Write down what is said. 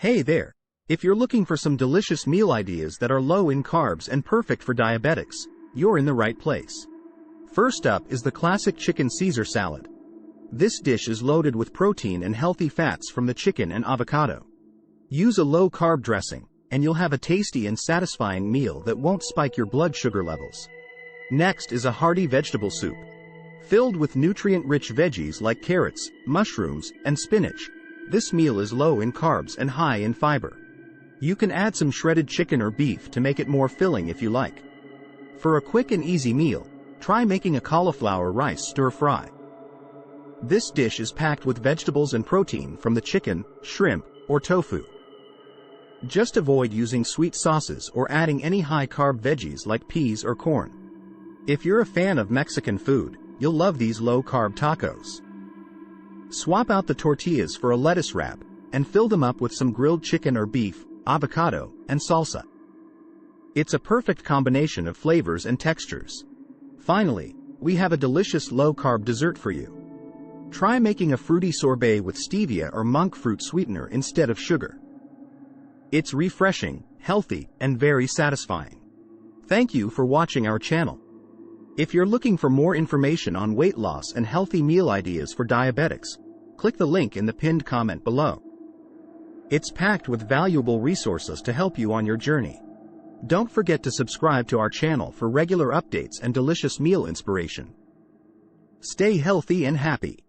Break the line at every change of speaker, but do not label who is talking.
Hey there! If you're looking for some delicious meal ideas that are low in carbs and perfect for diabetics, you're in the right place. First up is the classic chicken Caesar salad. This dish is loaded with protein and healthy fats from the chicken and avocado. Use a low-carb dressing, and you'll have a tasty and satisfying meal that won't spike your blood sugar levels. Next is a hearty vegetable soup. Filled with nutrient-rich veggies like carrots, mushrooms, and spinach, this meal is low in carbs and high in fiber. You can add some shredded chicken or beef to make it more filling if you like. For a quick and easy meal, try making a cauliflower rice stir-fry. This dish is packed with vegetables and protein from the chicken, shrimp, or tofu. Just avoid using sweet sauces or adding any high-carb veggies like peas or corn. If you're a fan of Mexican food, you'll love these low-carb tacos. Swap out the tortillas for a lettuce wrap, and fill them up with some grilled chicken or beef, avocado, and salsa. It's a perfect combination of flavors and textures. Finally, we have a delicious low-carb dessert for you. Try making a fruity sorbet with stevia or monk fruit sweetener instead of sugar. It's refreshing, healthy, and very satisfying. Thank you for watching our channel. If you're looking for more information on weight loss and healthy meal ideas for diabetics, click the link in the pinned comment below. It's packed with valuable resources to help you on your journey. Don't forget to subscribe to our channel for regular updates and delicious meal inspiration. Stay healthy and happy.